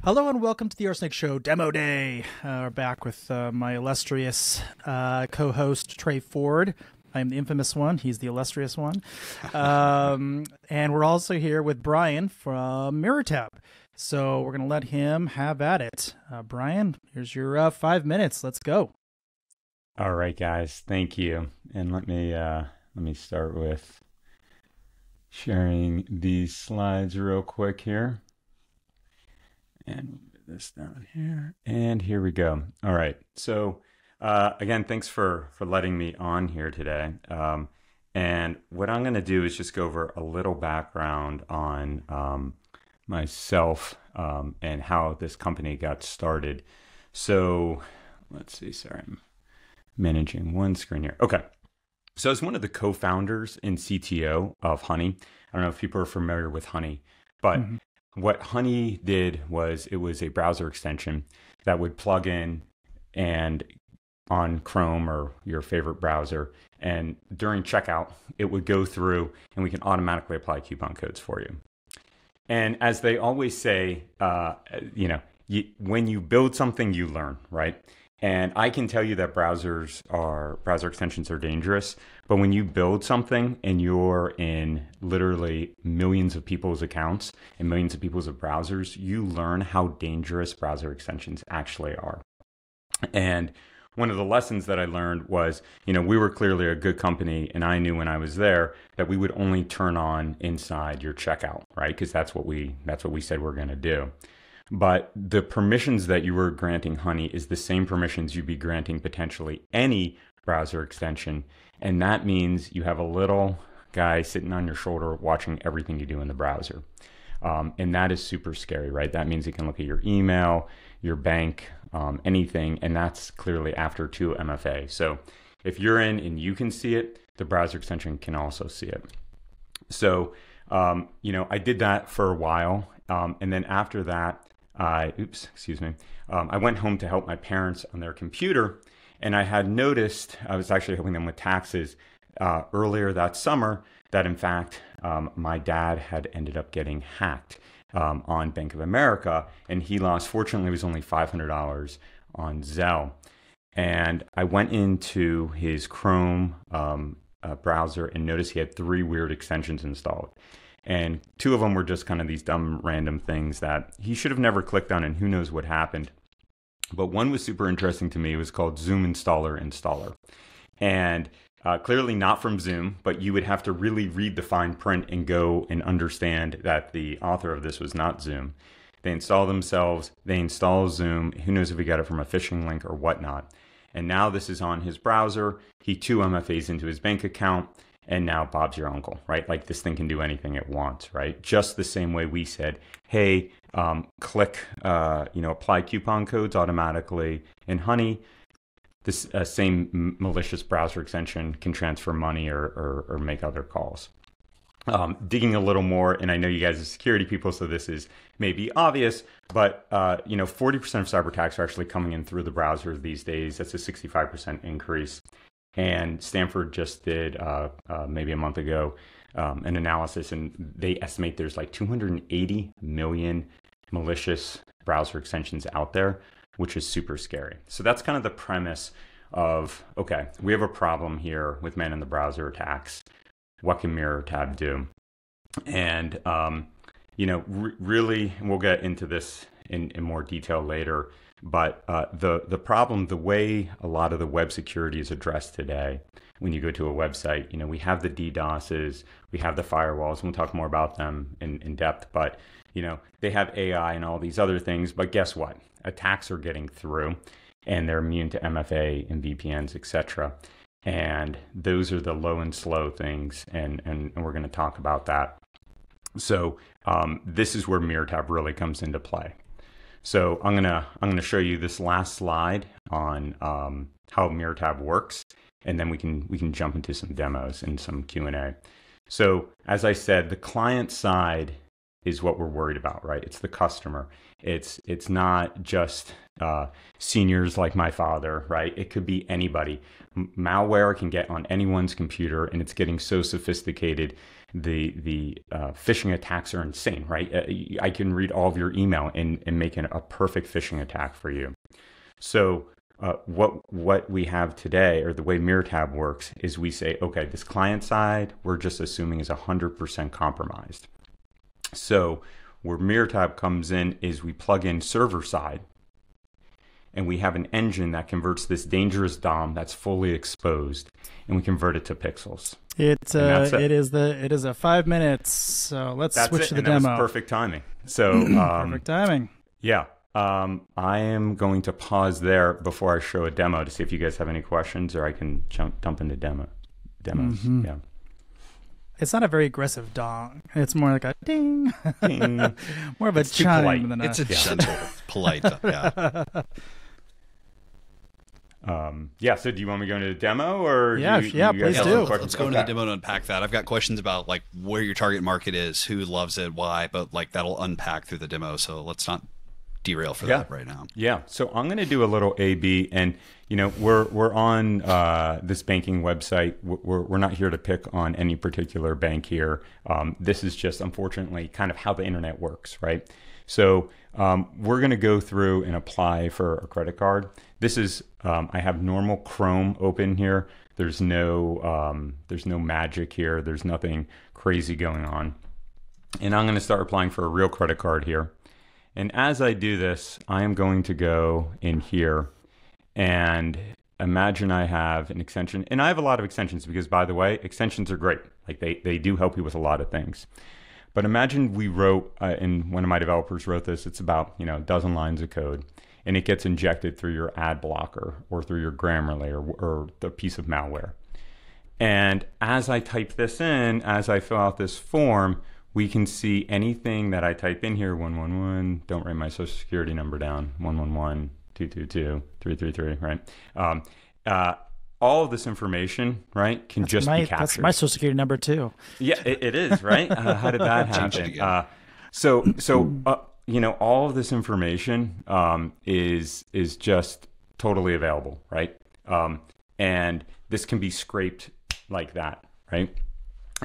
Hello and welcome to the Arsenic Show Demo Day. We're back with my illustrious co-host Trey Ford. I'm the infamous one. He's the illustrious one. And we're also here with Brian from MirrorTab. So we're going to let him have at it. Brian, here's your 5 minutes. Let's go. All right, guys. Thank you. And let me start with sharing these slides real quick here. And move this down here. And here we go. All right. So again, thanks for letting me on here today. And what I'm going to do is just go over a little background on myself and how this company got started. So let's see. Sorry, I'm managing one screen here. Okay. So I was one of the co-founders and CTO of Honey. I don't know if people are familiar with Honey, but what Honey did was it was a browser extension that would plug in and on Chrome or your favorite browser. And during checkout, it would go through and we can automatically apply coupon codes for you. And as they always say, when you build something, you learn, right? And I can tell you that browser extensions are dangerous, but when you build something and you're in literally millions of people's accounts and millions of people's browsers, you learn how dangerous browser extensions actually are. And one of the lessons that I learned was, we were clearly a good company, and I knew when I was there that we would only turn on inside your checkout, right? Because that's what we said we're going to do. But the permissions that you were granting Honey is the same permissions you'd be granting potentially any browser extension. And that means you have a little guy sitting on your shoulder watching everything you do in the browser. And that is super scary, right? That means he can look at your email, your bank, anything. And that's clearly after 2 MFA. So if you're in and you can see it, the browser extension can also see it. So, I did that for a while. And then after that, I went home to help my parents on their computer, and I had noticed, I was actually helping them with taxes earlier that summer, that in fact, my dad had ended up getting hacked on Bank of America, and he lost, fortunately, it was only $500 on Zelle. And I went into his Chrome browser and noticed he had 3 weird extensions installed. And 2 of them were just kind of these dumb random things that he should have never clicked on, and who knows what happened. But one was super interesting to me. It was called Zoom Installer. And clearly not from Zoom, but you would have to really read the fine print and go and understand that the author of this was not Zoom. They install themselves, they install Zoom. Who knows if he got it from a phishing link or whatnot. And now this is on his browser. He 2 MFAs into his bank account. And now Bob's your uncle, right? Like this thing can do anything it wants, right? Just the same way we said, hey, click, apply coupon codes automatically in Honey. This same malicious browser extension can transfer money or make other calls. Digging a little more, and I know you guys are security people, so this is maybe obvious, but 40% of cyber attacks are actually coming in through the browser these days. That's a 65% increase. And Stanford just did, maybe a month ago, an analysis, and they estimate there's like 280 million malicious browser extensions out there, which is super scary. So that's kind of the premise of, okay, we have a problem here with man-in-the-browser attacks. What can MirrorTab do? And, really, we'll get into this in more detail later. But the problem, the way a lot of the web security is addressed today, when you go to a website, we have the DDoSes, we have the firewalls, and we'll talk more about them in depth. But, they have AI and all these other things. But guess what? Attacks are getting through, and they're immune to MFA and VPNs, etc. And those are the low and slow things, and we're going to talk about that. So this is where MirrorTab really comes into play. So I'm gonna show you this last slide on how MirrorTab works, and then we can jump into some demos and some Q&A. So as I said, the client side is what we're worried about, right? It's the customer. It's not just seniors like my father, right? It could be anybody. Malware can get on anyone's computer, and it's getting so sophisticated The phishing attacks are insane, right? I can read all of your email and make a perfect phishing attack for you. So what we have today, or the way MirrorTab works, is we say, okay, this client side, we're just assuming is 100% compromised. So where MirrorTab comes in is we plug in server side, and we have an engine that converts this dangerous DOM that's fully exposed, and we convert it to pixels. It is a 5 minutes. So let's switch to the demo. That was perfect timing. So perfect timing. Yeah. I am going to pause there before I show a demo to see if you guys have any questions, or I can dump into demos. Mm-hmm. Yeah. It's not a very aggressive dong. It's more like a ding. Ding. More of a chime than It's a gentle, polite. Yeah. So do you want me to go into the demo, or please do. Let's go into the demo and unpack that. I've got questions about like where your target market is, who loves it, why, but like that'll unpack through the demo. So let's not derail for that right now. Yeah. So I'm going to do a little A/B, and we're on this banking website. We're not here to pick on any particular bank here. This is just, unfortunately, kind of how the internet works, right? So we're going to go through and apply for a credit card. This is I have normal Chrome open here. There's no magic here. There's nothing crazy going on. And I'm going to start applying for a real credit card here. And as I do this, I am going to go in here and imagine I have an extension. And I have a lot of extensions because, by the way, extensions are great. Like they do help you with a lot of things. But imagine we wrote, and one of my developers wrote this, it's about a dozen lines of code, and it gets injected through your ad blocker or through your Grammarly or the piece of malware. And as I type this in, as I fill out this form, we can see anything that I type in here, 111, don't write my social security number down, 111, 222, 333, right? All of this information, right, can be captured. That's my social security number too. Yeah, it is, right? How did that happen? All of this information is just totally available, right? And this can be scraped like that, right?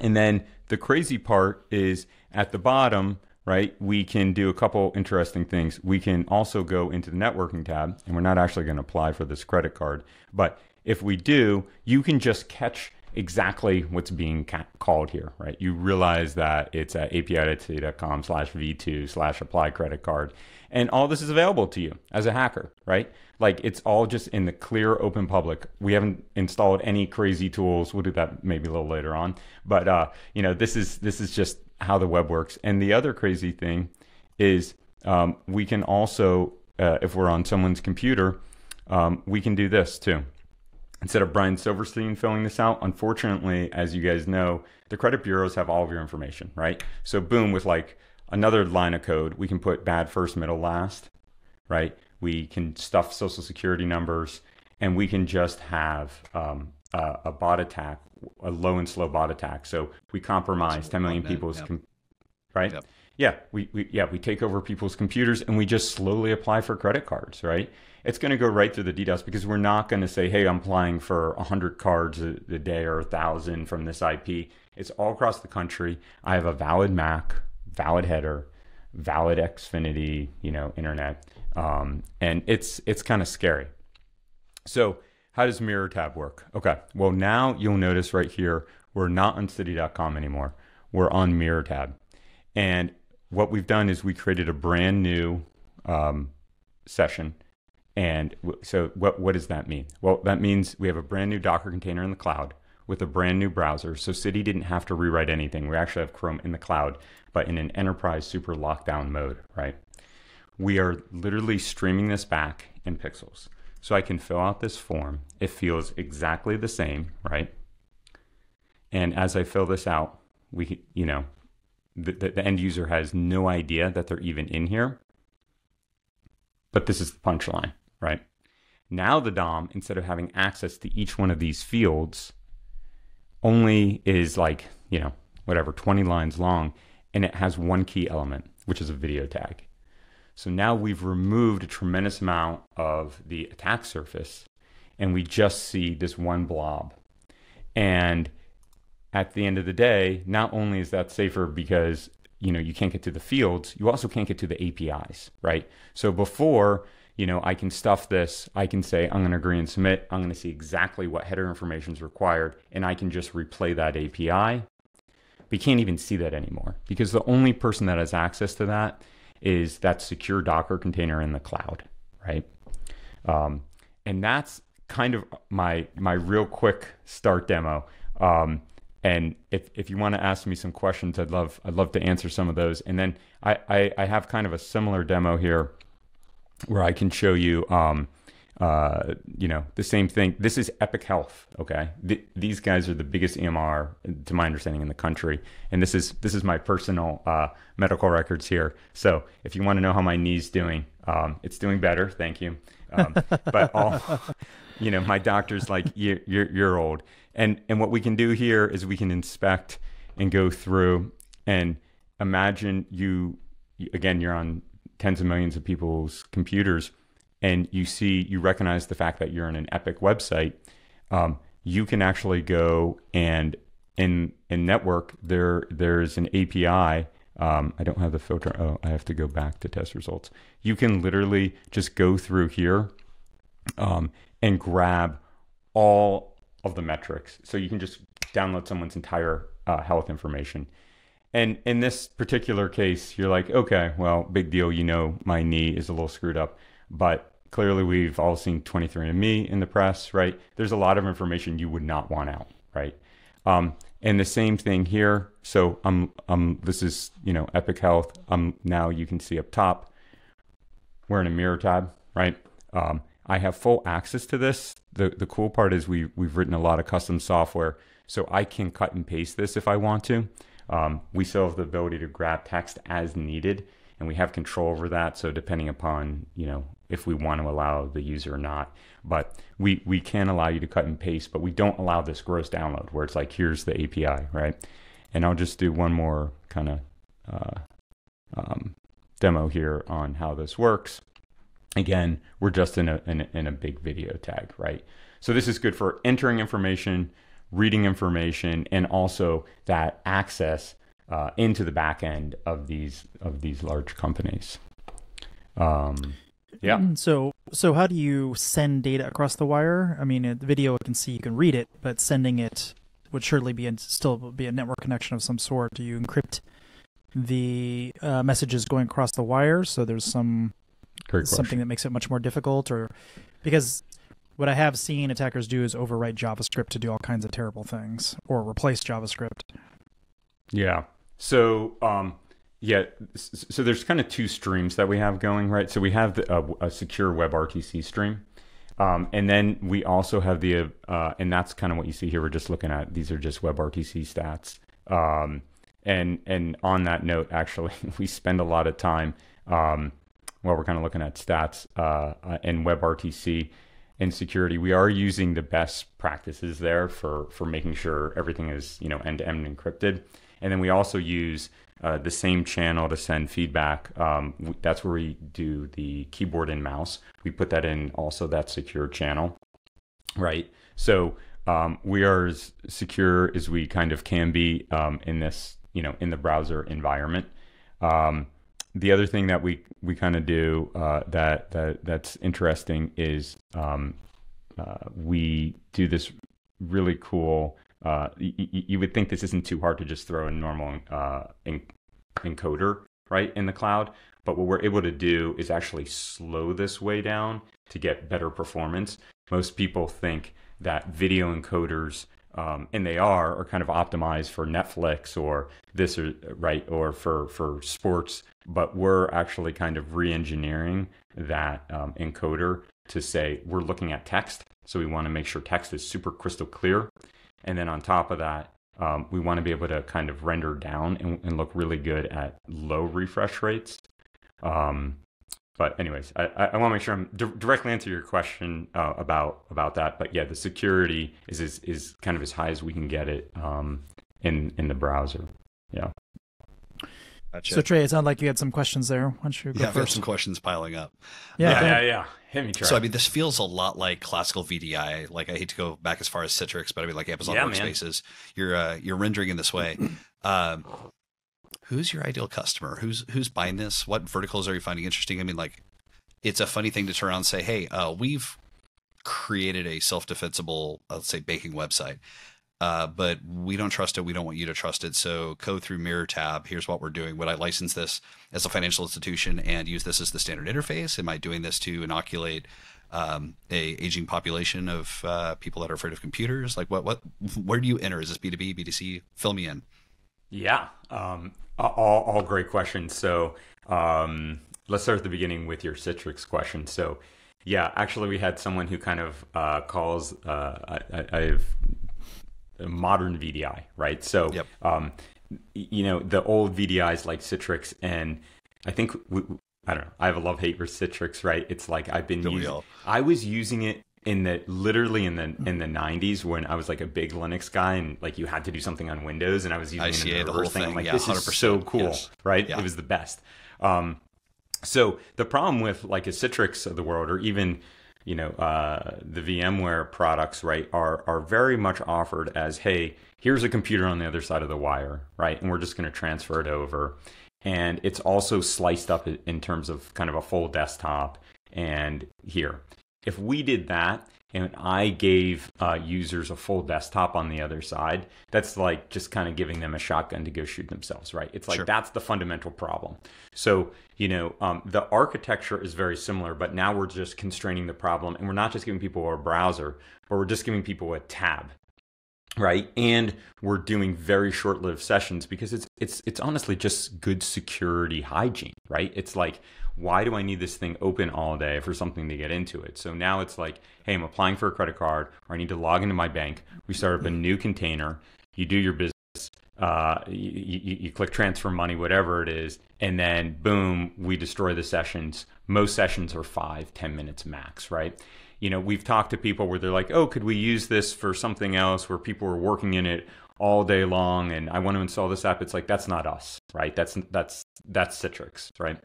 And then the crazy part is at the bottom, right, we can do a couple interesting things. We can also go into the networking tab, and we're not actually going to apply for this credit card. But if we do, you can just catch exactly what's being called here, right? You realize that it's at api.com/v2/apply credit card. And all this is available to you as a hacker, right? Like it's all just in the clear open public. We haven't installed any crazy tools. We'll do that maybe a little later on. But this is just how the web works. And the other crazy thing is we can also, if we're on someone's computer, we can do this too. Instead of Brian Silverstein filling this out, unfortunately, as you guys know, the credit bureaus have all of your information, right? So boom, with like another line of code, we can put bad first, middle, last, right? We can stuff social security numbers, and we can just have a bot attack, a low and slow bot attack. So we compromise 10 million people's, right? Yep. Yeah, we take over people's computers, and we just slowly apply for credit cards, right? It's going to go right through the DDoS because we're not going to say, hey, I'm applying for 100 cards a day or 1,000 from this IP. It's all across the country. I have a valid MAC, valid header, valid Xfinity, internet, and it's kind of scary. So how does MirrorTab work? Okay, well now you'll notice right here we're not on City.com anymore. We're on MirrorTab, and what we've done is we created a brand new session. And so what does that mean? Well, that means we have a brand new Docker container in the cloud with a brand new browser. So City didn't have to rewrite anything. We actually have Chrome in the cloud, but in an enterprise super lockdown mode, right? We are literally streaming this back in pixels. So I can fill out this form. It feels exactly the same, right? And as I fill this out, the end user has no idea that they're even in here. But this is the punchline, right? Now the DOM, instead of having access to each one of these fields, only is like, 20 lines long, and it has one key element, which is a video tag. So now we've removed a tremendous amount of the attack surface, and we just see this one blob. And at the end of the day, not only is that safer because you can't get to the fields, you also can't get to the APIs, right? So before, I can stuff this, I can say, I'm going to agree and submit, I'm going to see exactly what header information is required, and I can just replay that API. But you can't even see that anymore because the only person that has access to that is that secure Docker container in the cloud, right? And that's kind of my real quick start demo. And if you want to ask me some questions, I'd love to answer some of those. And then I have kind of a similar demo here where I can show you, the same thing. This is Epic Health. Okay, these guys are the biggest EMR, to my understanding, in the country. And this is my personal medical records here. So if you want to know how my knee's doing, it's doing better. Thank you. But my doctor's like, you're old. And what we can do here is we can inspect and go through and imagine you're on tens of millions of people's computers, and you recognize the fact that you're in an Epic website. You can actually go and in network, there's an API. I don't have the filter. Oh, I have to go back to test results. You can literally just go through here and grab all of the metrics. So you can just download someone's entire health information. And in this particular case, you're like, okay, well, big deal. My knee is a little screwed up, but clearly we've all seen 23andMe in the press, right? There's a lot of information you would not want out, right? And the same thing here. So this is, Epic Health. Now you can see up top, we're in a MirrorTab, right? I have full access to this. The cool part is we've written a lot of custom software, so I can cut and paste this if I want to. We still have the ability to grab text as needed, and we have control over that. So depending upon, if we want to allow the user or not, but we can allow you to cut and paste, but we don't allow this gross download where it's like, here's the API, right? And I'll just do one more kind of demo here on how this works. Again, we're just in a big video tag, right? So this is good for entering information, reading information, and also that access into the back end of these large companies. Yeah. So how do you send data across the wire? I mean, the video, I can see you can read it, but sending it would surely still be a network connection of some sort. Do you encrypt the messages going across the wire? So there's something that makes it much more difficult, or because what I have seen attackers do is overwrite JavaScript to do all kinds of terrible things or replace JavaScript. Yeah. So, so there's kind of two streams that we have going, right? So we have a secure WebRTC stream. And then we also have and that's kind of what you see here. We're just looking at, these are just WebRTC stats. And on that note, actually, we spend a lot of time, while we're kind of looking at stats and WebRTC and security. We are using the best practices there for making sure everything is end-to-end encrypted. And then we also use the same channel to send feedback. That's where we do the keyboard and mouse. We put that in also that secure channel, right? So we are as secure as we kind of can be in this, in the browser environment. The other thing that we kind of do that's interesting is we do this really cool. You would think this isn't too hard to just throw a normal encoder right in the cloud, but what we're able to do is actually slow this way down to get better performance. Most people think that video encoders, and they are kind of optimized for Netflix or this or for sports, but we're actually kind of re-engineering that encoder to say we're looking at text, so we want to make sure text is super crystal clear, and then on top of that, we want to be able to kind of render down and look really good at low refresh rates. But anyways, I want to make sure I'm directly answer your question about that. But yeah, the security is kind of as high as we can get it in the browser. Yeah. Gotcha. So Trey, it sounded like you had some questions there. Why don't you go I've got first? some questions piling up. Yeah. Hit me, Trey. So I mean, this feels a lot like classical VDI. Like, I hate to go back as far as Citrix, but I mean, like Amazon Workspaces. You're rendering in this way. Who's your ideal customer? Who's buying this? What verticals are you finding interesting? I mean, like, it's a funny thing to turn around and say, hey, we've created a self-defensible, let's say, banking website. But we don't trust it. We don't want you to trust it. So go through MirrorTab. Here's what we're doing. Would I license this as a financial institution and use this as the standard interface? Am I doing this to inoculate a aging population of people that are afraid of computers? Like, where do you enter? Is this B2B, B2C? Fill me in. Yeah, all great questions. So let's start at the beginning with your Citrix question. So yeah, actually, we had someone who kind of calls I've modern VDI, right? So, yep. The old VDIs like Citrix, and I think I don't know. I have a love-hate for Citrix, right? It's like I was using it literally in the 90s when I was like a big Linux guy, and like you had to do something on Windows, and I was using it in the reverse thing. I'm like, this is so cool, right? Yeah. It was the best. So the problem with like a Citrix of the world, or even the VMware products, right, are very much offered as, hey, here's a computer on the other side of the wire, right? And we're just going to transfer it over. And it's also sliced up in terms of kind of a full desktop. And here, if we did that and I gave users a full desktop on the other side, that's like just kind of giving them a shotgun to go shoot themselves, right? It's like That's the fundamental problem. So, the architecture is very similar, but now we're just constraining the problem, and we're not just giving people a browser, but we're just giving people a tab, right? And we're doing very short-lived sessions because it's honestly just good security hygiene, right? It's like, why do I need this thing open all day for something to get into it? So now it's like, hey, I'm applying for a credit card, or I need to log into my bank. We start up a new container. You do your business. You click transfer money, whatever it is, and then boom, we destroy the sessions. Most sessions are 5-10 minutes max, right? We've talked to people where they're like, oh, could we use this for something else where people are working in it all day long, and I want to install this app? It's like, that's not us, right? That's Citrix, right?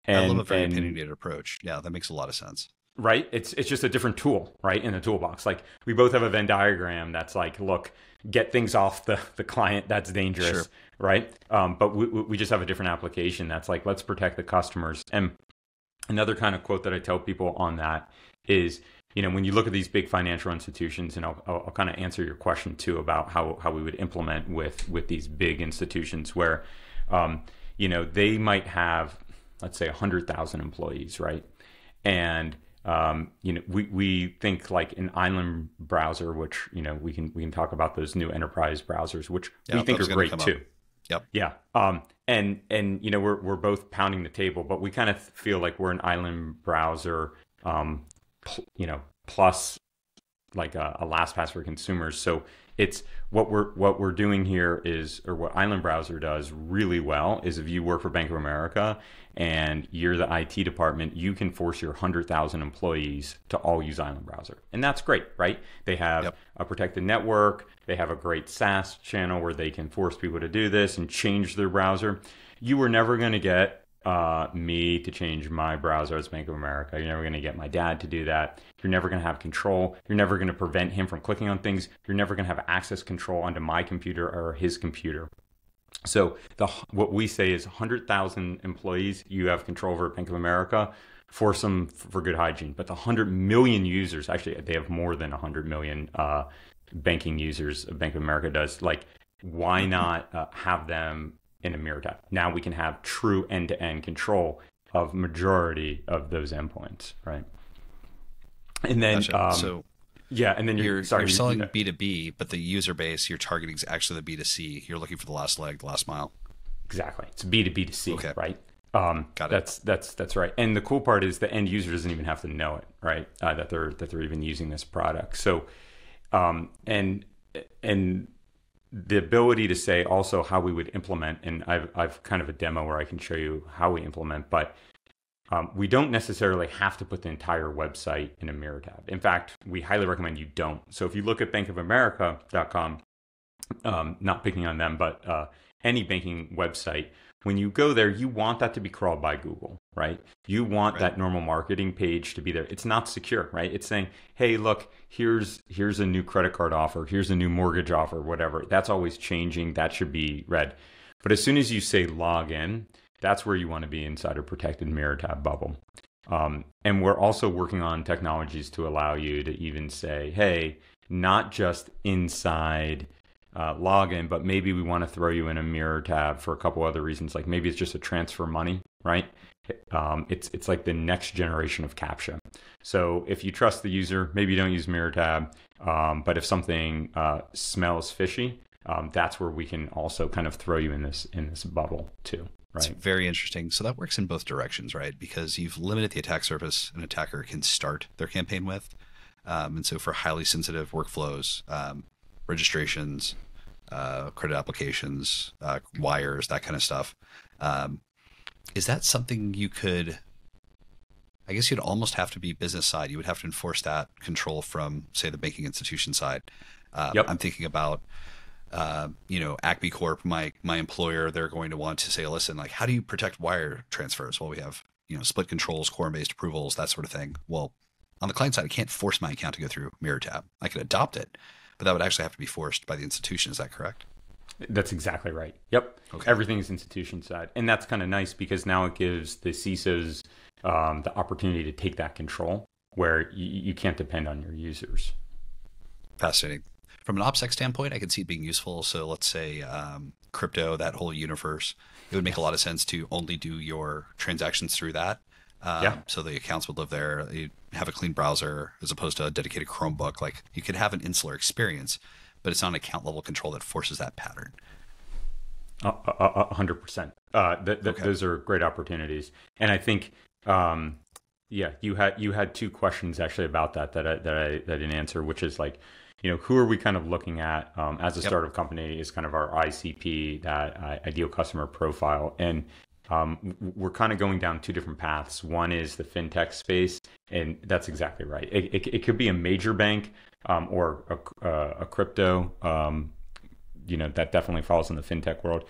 I love a very opinionated approach. Yeah, that makes a lot of sense. Right? It's just a different tool, right, in the toolbox. Like, we both have a Venn diagram that's like, look, get things off the client, that's dangerous, right? But we just have a different application that's like, let's protect the customers. And another kind of quote that I tell people on that is, when you look at these big financial institutions, and I'll kind of answer your question too about how we would implement with these big institutions where, they might have, let's say, 100,000 employees, right? And we think like an island browser, which we can talk about those new enterprise browsers, which we think are great too. Yep. Yeah. And we're both pounding the table, but we kind of feel like we're an island browser, plus like a LastPass for consumers. So it's what we're doing here is, or what Island Browser does really well is, if you work for Bank of America and you're the IT department, you can force your 100,000 employees to all use Island Browser. And that's great, right? They have a protected network. They have a great SaaS channel where they can force people to do this and change their browser. You were never going to get me to change my browser as Bank of America. You're never going to get my dad to do that. You're never going to have control. You're never going to prevent him from clicking on things. You're never going to have access control onto my computer or his computer. So what we say is 100,000 employees you have control over at Bank of America, for good hygiene. But the 100 million users, actually they have more than 100 million banking users Bank of America does. Like, why not have them in a MirrorTab? Now we can have true end-to-end control of majority of those endpoints, right? And then, gotcha. And then you're selling B2B, but the user base you're targeting is actually the B2C. You're looking for the last leg, the last mile. Exactly, it's B2B2C, okay. Right? Got it. That's right. And the cool part is the end user doesn't even have to know it, right? That they're even using this product. So, and the ability to say also how we would implement, and I've kind of a demo where I can show you how we implement, but we don't necessarily have to put the entire website in a MirrorTab. In fact, we highly recommend you don't. So if you look at bankofamerica.com, not picking on them, but any banking website, when you go there, you want that to be crawled by Google, right? You want that normal marketing page to be there. It's not secure, right? It's saying, hey, look, here's a new credit card offer, here's a new mortgage offer, whatever. That's always changing. That should be read. But as soon as you say log in, that's where you want to be inside a protected MirrorTab bubble. And we're also working on technologies to allow you to even say, hey, not just inside login, but maybe we want to throw you in a MirrorTab for a couple other reasons. Like maybe it's just a transfer money, right? It's like the next generation of CAPTCHA. So if you trust the user, maybe you don't use MirrorTab, but if something smells fishy, that's where we can also kind of throw you in this bubble too. Right. It's very interesting. So that works in both directions, right? Because you've limited the attack surface an attacker can start their campaign with. And so for highly sensitive workflows, registrations, credit applications, wires, that kind of stuff, is that something you could, I guess you'd almost have to be business side. You would have to enforce that control from, say, the banking institution side. Yep. I'm thinking about Acme Corp, my employer, they're going to want to say, listen, like, how do you protect wire transfers? Well, we have, split controls, quorum-based approvals, that sort of thing. Well, on the client side, I can't force my account to go through MirrorTab. I could adopt it, but that would actually have to be forced by the institution. Is that correct? That's exactly right. Yep. Okay. Everything is institution side. And that's kind of nice because now it gives the CISOs the opportunity to take that control where you can't depend on your users. Fascinating. From an OPSEC standpoint, I could see it being useful. So let's say crypto, that whole universe, it would make a lot of sense to only do your transactions through that. So the accounts would live there. You have a clean browser as opposed to a dedicated Chromebook. Like you could have an insular experience, but it's not an account level control that forces that pattern. 100%. Those are great opportunities. And I think, you had two questions actually about that I didn't answer, which is like, who are we kind of looking at as a startup company is kind of our ICP, that ideal customer profile. And we're kind of going down two different paths. One is the fintech space, and that's exactly right. It could be a major bank or a crypto, that definitely falls in the fintech world.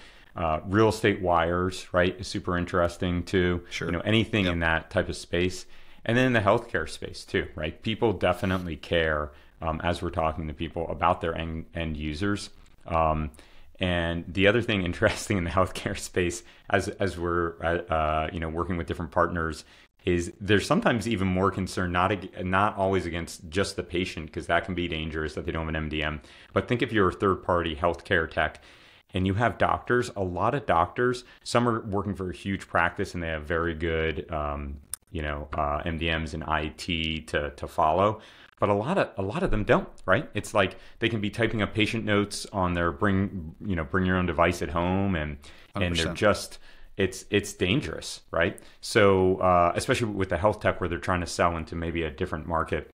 Real estate wires, right, is super interesting too. Sure. Anything in that type of space. And then in the healthcare space too, right? People definitely care as we're talking to people about their end users. And the other thing interesting in the healthcare space, as we're working with different partners, is there's sometimes even more concern, not always against just the patient, because that can be dangerous that they don't have an MDM. But think if you're a third-party healthcare tech and you have doctors, a lot of doctors, some are working for a huge practice and they have very good MDMs and IT to follow. But a lot of them don't, right? It's like they can be typing up patient notes on their bring your own device at home, and 100%. they're just it's dangerous, right? So especially with the health tech where they're trying to sell into maybe a different market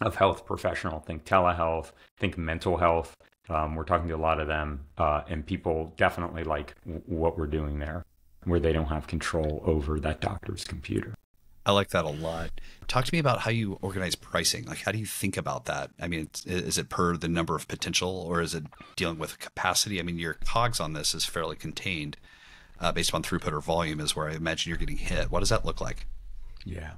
of health professional, think telehealth, think mental health. We're talking to a lot of them, and people definitely like what we're doing there, where they don't have control over that doctor's computer. I like that a lot. Talk to me about how you organize pricing. Like, how do you think about that? I mean, is it per the number of potential, or is it dealing with capacity? I mean, your COGS on this is fairly contained based upon throughput or volume is where I imagine you're getting hit. What does that look like? Yeah.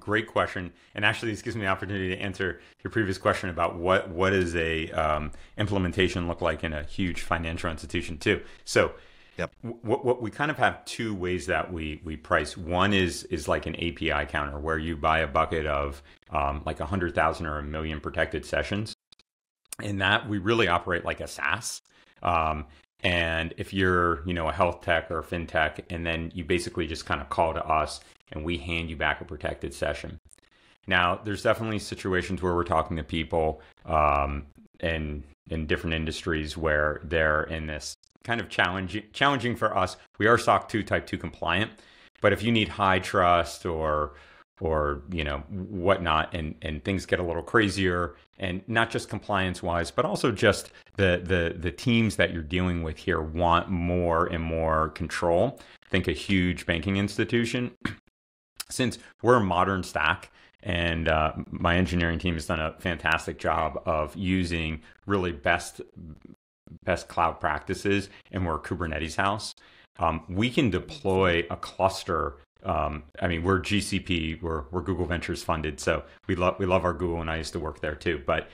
Great question. And actually, this gives me the opportunity to answer your previous question about what does a implementation look like in a huge financial institution too. So yep. What we kind of have two ways that we price. One is like an API counter where you buy a bucket of like 100,000 or 1 million protected sessions. And that we really operate like a SaaS. And if you're, a health tech or a fintech, and then you basically just kind of call to us and we hand you back a protected session. Now, there's definitely situations where we're talking to people in different industries where they're in this kind of challenging for us. We are SOC 2 Type 2 compliant, but if you need high trust or whatnot, and things get a little crazier, and not just compliance wise, but also just the teams that you're dealing with here want more and more control. Think a huge banking institution. Since we're a modern stack, and my engineering team has done a fantastic job of using really best cloud practices, and we're a Kubernetes house. we can deploy a cluster. I mean, we're GCP, we're Google Ventures funded, so we love our Google, and I used to work there too. But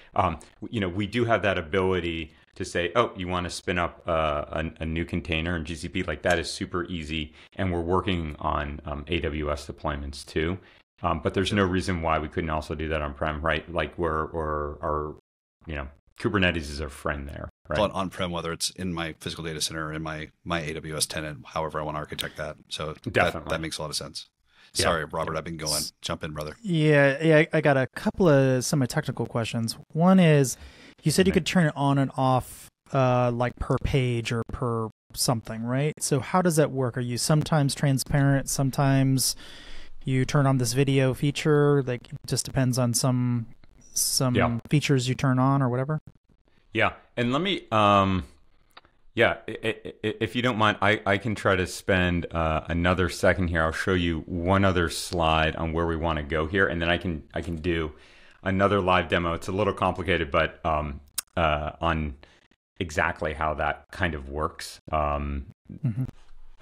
we do have that ability to say, oh, you want to spin up a new container in GCP, like that is super easy, and we're working on AWS deployments too. But there's no reason why we couldn't also do that on-prem, right? Like Kubernetes is our friend there, right? Well, on-prem, whether it's in my physical data center or in my AWS tenant, however I want to architect that. So that makes a lot of sense. Sorry, Robert, I've been going. Jump in, brother. Yeah. I got a couple of semi-technical questions. One is, you said you could turn it on and off like per page or per something, right? So how does that work? Are you sometimes transparent, sometimes you turn on this video feature? Like, it just depends on some features you turn on or whatever? Yeah. And let me, if you don't mind, I can try to spend another second here. I'll show you one other slide on where we want to go here, and then I can do another live demo. It's a little complicated, but on exactly how that kind of works on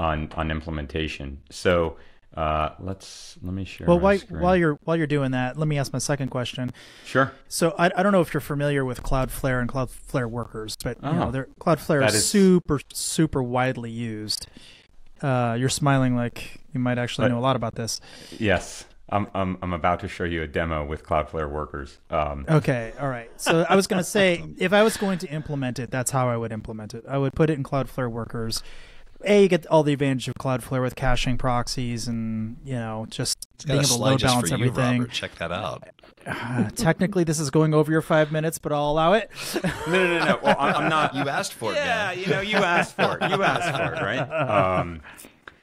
implementation. So let me share. Well, my screen. while you're doing that, let me ask my second question. Sure. So I don't know if you're familiar with Cloudflare and Cloudflare workers, but Cloudflare is super widely used. You're smiling like you might actually know a lot about this. Yes. I'm about to show you a demo with Cloudflare workers. Okay, all right. So I was going to say, if I was going to implement it, that's how I would implement it. I would put it in Cloudflare workers. You get all the advantage of Cloudflare with caching proxies and, just being able to load balance everything. Robert. Check that out. Technically, this is going over your 5 minutes, but I'll allow it. No. Well, I'm not. You asked for it, man. Yeah, you asked for it. You asked for it, right?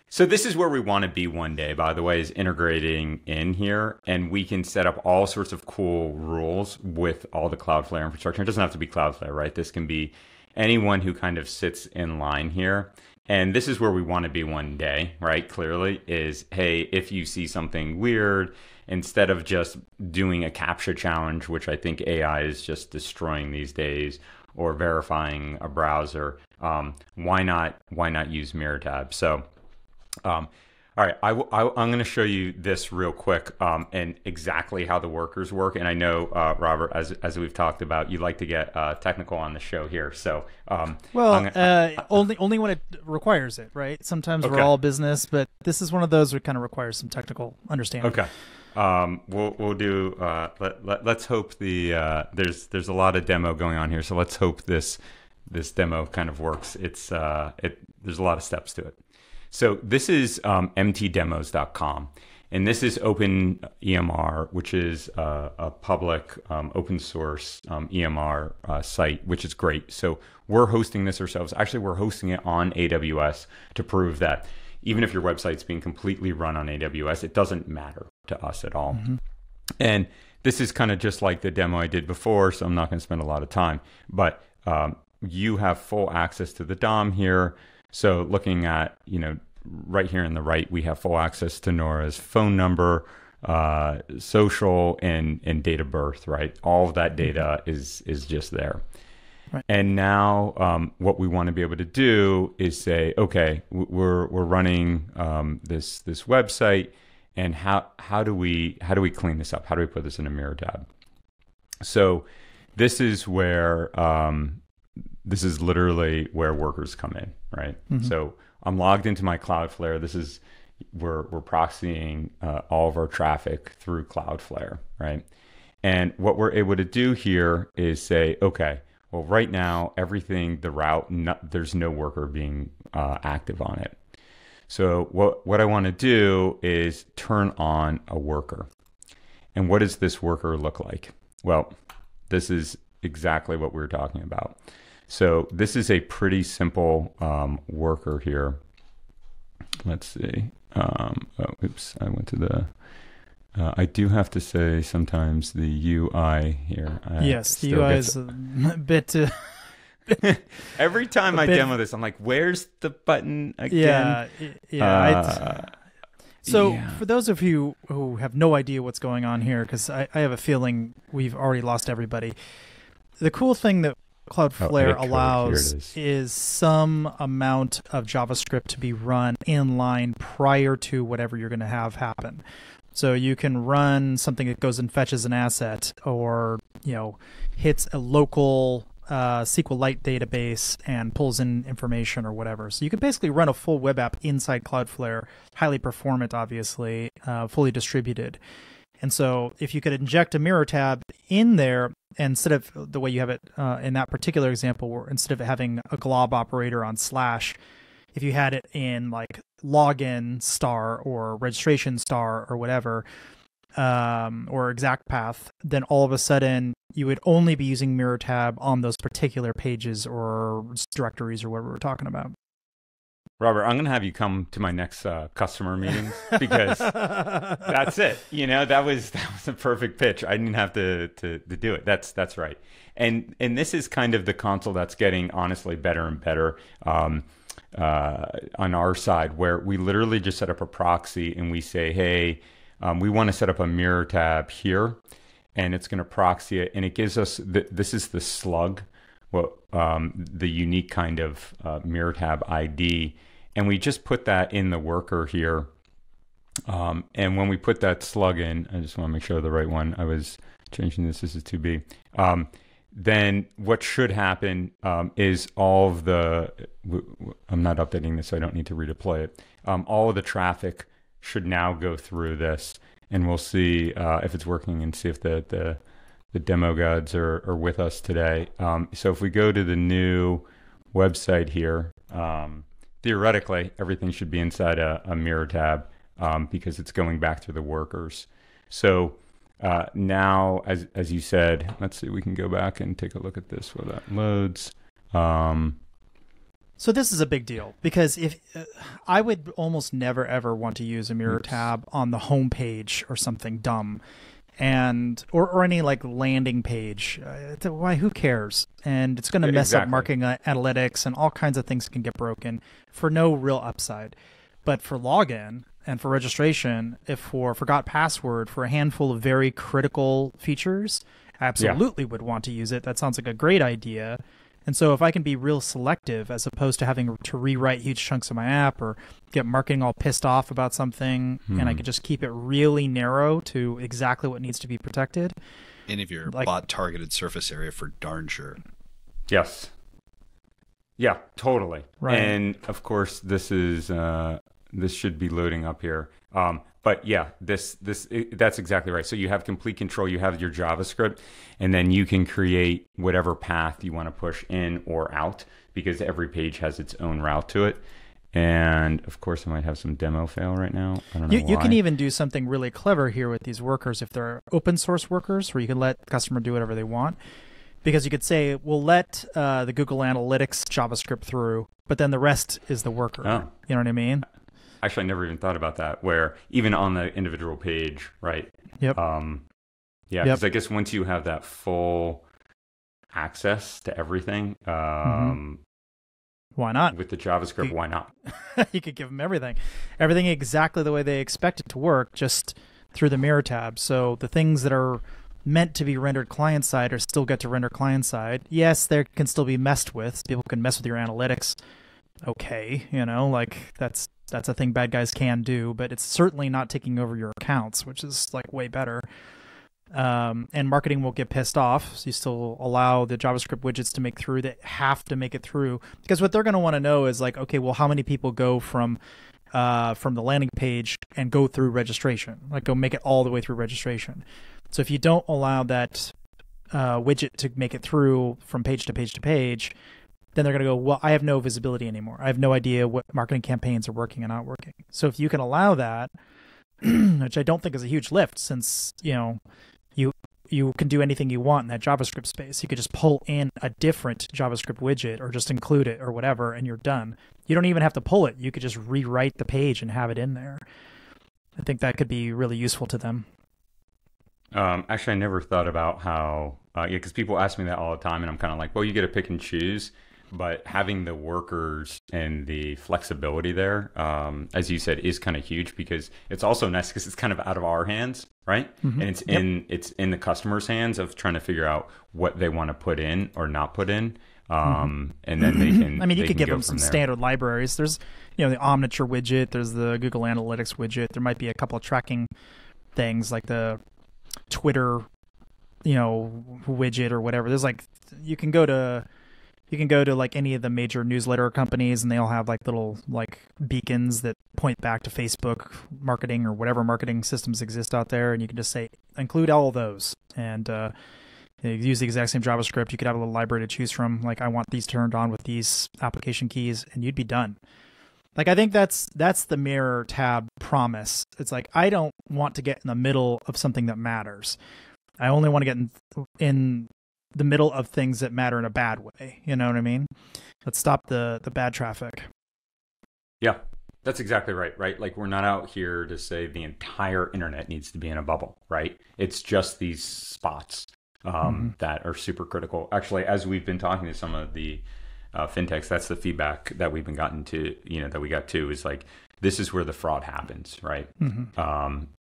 So this is where we want to be one day, by the way, is integrating in here. And we can set up all sorts of cool rules with all the Cloudflare infrastructure. It doesn't have to be Cloudflare, right? This can be anyone who kind of sits in line here. And this is where we want to be one day, right? Clearly is, hey, if you see something weird, instead of just doing a CAPTCHA challenge, which I think AI is just destroying these days, or verifying a browser, why not use MirrorTab? So, all right, I'm going to show you this real quick and exactly how the workers work. And I know, Robert, as we've talked about, you like to get technical on the show here. So, only when it requires it, right? Sometimes we're all business, but this is one of those that kind of requires some technical understanding. Okay. We'll do. Let's hope there's a lot of demo going on here. So let's hope this demo kind of works. There's a lot of steps to it. So this is mtdemos.com, and this is OpenEMR, which is a public open source EMR site, which is great. So we're hosting this ourselves. Actually, we're hosting it on AWS to prove that even if your website's being completely run on AWS, it doesn't matter to us at all. Mm-hmm. And this is kind of just like the demo I did before, so I'm not going to spend a lot of time. But you have full access to the DOM here. So looking at, right here on the right, we have full access to Nora's phone number, social, and date of birth, right? All of that data is just there. Right. And now what we want to be able to do is say, okay, we're running this website, and how do we clean this up? How do we put this in a MirrorTab? So this is where this is literally where workers come in, right? Mm-hmm. So I'm logged into my Cloudflare. We're proxying all of our traffic through Cloudflare, right? And what we're able to do here is say, okay, well, right now, everything, the route, there's no worker being active on it. So what I want to do is turn on a worker. And what does this worker look like? Well, this is exactly what we were talking about. So this is a pretty simple worker here. Let's see. Oops, I went to the... I do have to say sometimes the UI here. Yes, the UI is a bit... Every time I demo this, I'm like, where's the button again? For those of you who have no idea what's going on here, because I have a feeling we've already lost everybody, the cool thing that Cloudflare code, allows here it is some amount of JavaScript to be run in line prior to whatever you're going to have happen. So you can run something that goes and fetches an asset, or hits a local SQLite database and pulls in information or whatever. So you could basically run a full web app inside Cloudflare, highly performant, obviously, fully distributed. And so if you could inject a MirrorTab in there, instead of the way you have it in that particular example, where instead of having a glob operator on slash, if you had it in like login star or registration star or whatever, or exact path, then all of a sudden you would only be using MirrorTab on those particular pages or directories or whatever we're talking about. Robert, I'm going to have you come to my next customer meetings because that's it. That was a perfect pitch. I didn't have to do it. That's right. And this is kind of the console that's getting honestly better and better on our side, where we literally just set up a proxy and we say, hey, we want to set up a MirrorTab here, and it's going to proxy it, and it gives us this is the slug, the unique kind of MirrorTab ID. And we just put that in the worker here. And when we put that slug in, I just want to make sure the right one. I was changing this. This is 2B. Then what should happen is all of I'm not updating this, so I don't need to redeploy it. All of the traffic should now go through this. And we'll see if it's working and see if the demo gods are with us today. So if we go to the new website here, theoretically, everything should be inside a MirrorTab because it's going back through the workers. So now, as you said, let's see, we can go back and take a look at this while that loads. So this is a big deal because if I would almost never ever want to use a MirrorTab on the home page or something dumb, and or any like landing page. Why? Who cares? And it's going to mess up marketing analytics, and all kinds of things can get broken for no real upside. But for login and for registration, if for forgot password, for a handful of very critical features, I absolutely would want to use it. That sounds like a great idea. And so if I can be real selective as opposed to having to rewrite huge chunks of my app or get marketing all pissed off about something, and I can just keep it really narrow to exactly what needs to be protected. And if your bot targeted surface area for darn sure. Yes. Yeah, totally. Right. And of course, this should be loading up here. But yeah, that's exactly right. So you have complete control. You have your JavaScript, and then you can create whatever path you want to push in or out because every page has its own route to it. And of course, I might have some demo fail right now. I don't know why. You can even do something really clever here with these workers if they're open source workers, where you can let the customer do whatever they want. Because you could say, we'll let the Google Analytics JavaScript through, but then the rest is the worker. Oh. You know what I mean? Actually, I never even thought about that, where even on the individual page, right? Yep. Yeah, because I guess once you have that full access to everything, why not? With the JavaScript, why not? You could give them everything. Everything exactly the way they expect it to work, just through the MirrorTab. So the things that are meant to be rendered client-side or still get to render client-side. Yes, they can still be messed with. People can mess with your analytics. Okay, that's a thing bad guys can do, but it's certainly not taking over your accounts, which is like way better. And marketing will get pissed off, so you still allow the JavaScript widgets to make through. They have to make it through because what they're going to want to know is like, okay, well, how many people go from the landing page and go through registration? Like, go make it all the way through registration. So if you don't allow that widget to make it through from page to page to page, then they're going to go, well, I have no visibility anymore. I have no idea what marketing campaigns are working and not working. So if you can allow that, which I don't think is a huge lift, since you can do anything you want in that JavaScript space. You could just pull in a different JavaScript widget or just include it or whatever, and you're done. You don't even have to pull it. You could just rewrite the page and have it in there. I think that could be really useful to them. Actually, I never thought about how, because people ask me that all the time, and I'm kind of like, well, you get to pick and choose. but having the workers and the flexibility there, as you said, is kind of huge, because it's also nice because it's kind of out of our hands, right? And it's in the customer's hands of trying to figure out what they want to put in or not put in. And then they can. I mean, you they could can give go them from some there. standard libraries. There's, the Omniture widget. There's the Google Analytics widget. There might be a couple of tracking things like the Twitter, widget or whatever. There's like, you can go to like any of the major newsletter companies, and they all have like little like beacons that point back to Facebook marketing or whatever marketing systems exist out there, and you can just say include all of those, and you use the exact same JavaScript. You could have a little library to choose from, like I want these turned on with these application keys, and you'd be done. Like, I think that's the MirrorTab promise. It's like, I don't want to get in the middle of something that matters. I only want to get in the middle of things that matter in a bad way. You know what I mean? Let's stop the bad traffic. Yeah, that's exactly right, right? Like, we're not out here to say the entire internet needs to be in a bubble, right? It's just these spots that are super critical. Actually, as we've been talking to some of the fintechs, that's the feedback that we've been that we got to, is like, this is where the fraud happens, right?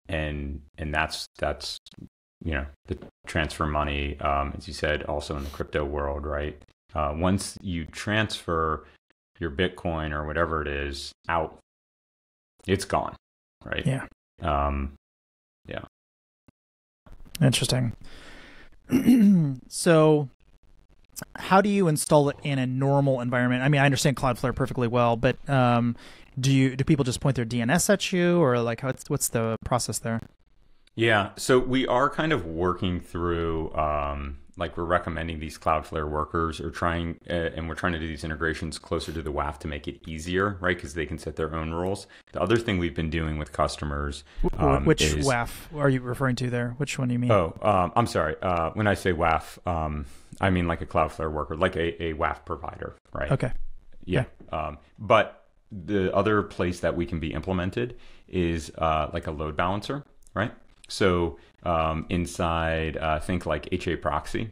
And that's the transfer money, as you said, also in the crypto world, right? Once you transfer your Bitcoin or whatever it is out, it's gone, right? Yeah. Yeah. Interesting. So how do you install it in a normal environment? I mean, I understand Cloudflare perfectly well, but do people just point their DNS at you, or like what's the process there? Yeah, so we are kind of working through, like we're recommending these Cloudflare workers, or and we're trying to do these integrations closer to the WAF to make it easier, right? Because they can set their own rules. The other thing we've been doing with customers, which WAF are you referring to there? Which one do you mean? I'm sorry. When I say WAF, I mean like a Cloudflare worker, like a WAF provider, right? Okay. Yeah. But the other place that we can be implemented is like a load balancer, right? So inside, think like HA proxy.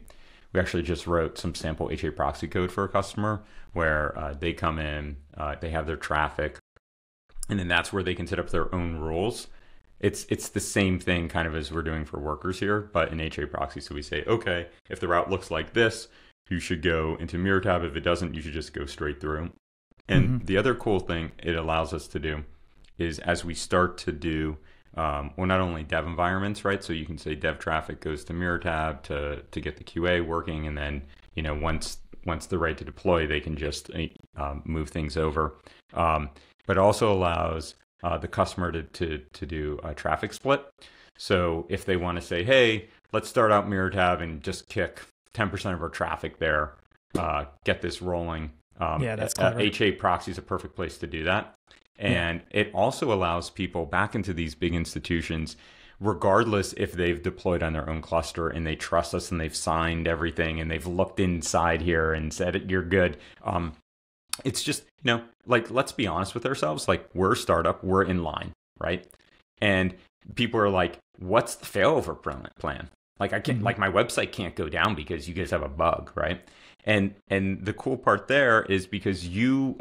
We actually just wrote some sample HA proxy code for a customer where they come in, they have their traffic, and then that's where they can set up their own rules. It's the same thing kind of as we're doing for workers here, but in HA proxy. So we say, okay, if the route looks like this, you should go into MirrorTab. If it doesn't, you should just go straight through. And the other cool thing it allows us to do is, as we start to do not only dev environments, right? So you can say dev traffic goes to MirrorTab to get the QA working, and then once they're ready to deploy, they can just move things over. But also allows the customer to do a traffic split. So if they want to say, hey, let's start out MirrorTab and just kick 10% of our traffic there, get this rolling. That's clever. HA proxy is a perfect place to do that. And it also allows people back into these big institutions, regardless if they've deployed on their own cluster and they trust us and they've signed everything and they've looked inside here and said, you're good. It's just, like, let's be honest with ourselves. Like, we're a startup, we're in line, right? And people are like, what's the failover plan? Like, I can't, like, my website can't go down because you guys have a bug, right? And the cool part there is because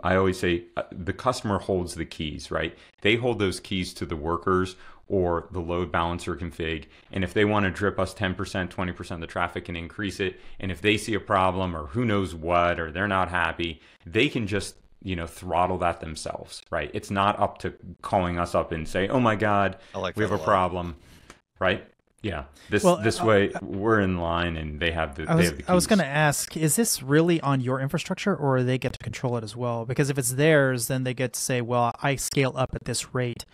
I always say the customer holds the keys, right? They hold those keys to the workers or the load balancer config. And if they want to drip us 10%, 20% of the traffic and increase it, and if they see a problem or who knows what, or they're not happy, they can just, throttle that themselves, right? It's not up to calling us up and say, oh my God, we have a problem, right? Yeah, this way we're in line, and they have the keys. I was going to ask, is this really on your infrastructure, or they get to control it as well? Because if it's theirs, then they get to say, well, I scale up at this rate,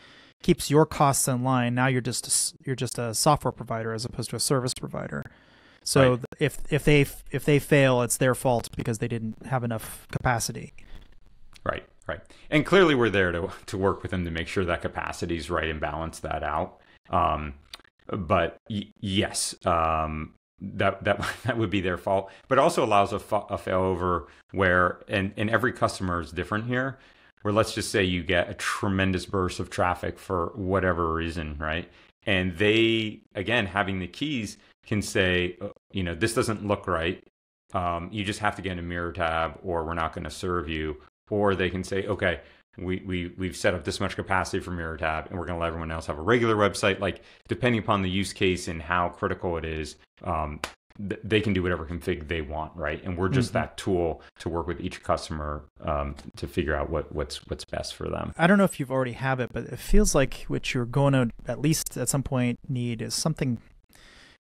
keeps your costs in line. Now you're just a software provider as opposed to a service provider. So right. if they fail, it's their fault because they didn't have enough capacity. Right. And clearly we're there to work with them to make sure that capacity is right and balance that out. But yes, that would be their fault. But also allows a failover where, and every customer is different here, where let's just say you get a tremendous burst of traffic for whatever reason, right? And they, again, having the keys can say, this doesn't look right. you just have to get into MirrorTab, or we're not going to serve you. Or they can say, okay, we've set up this much capacity for MirrorTab, and we're going to let everyone else have a regular website. Like, depending upon the use case and how critical it is, they can do whatever config they want, right? And we're just that tool to work with each customer to figure out what's best for them. I don't know if you've already have it, but it feels like what you're going to at least at some point need is something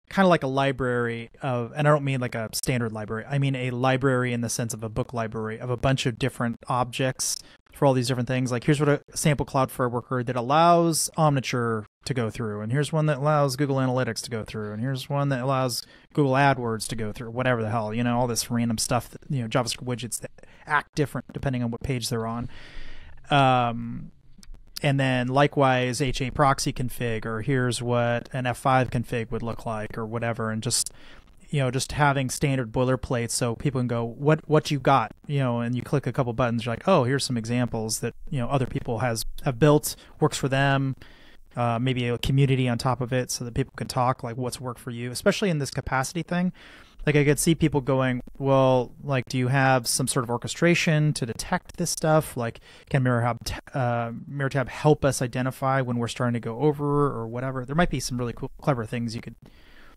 kind of like a library of, and I don't mean like a standard library. I mean a library in the sense of a book library of a bunch of different objects for all these different things. Like, here's what a sample Cloudflare worker that allows Omniture to go through, and here's one that allows Google Analytics to go through, and here's one that allows Google AdWords to go through, whatever the hell, all this random stuff that, JavaScript widgets that act different depending on what page they're on. And then likewise, HA proxy config, or here's what an F5 config would look like, or whatever, and just having standard boilerplates so people can go, what you got, and you click a couple buttons, you're like, oh, here's some examples that other people have built, works for them. Maybe a community on top of it so that people can talk like what's worked for you, especially in this capacity thing. Like, I could see people going, well, like, do you have some sort of orchestration to detect this stuff? Like, can MirrorTab help us identify when we're starting to go over or whatever? There might be some really cool, clever things you could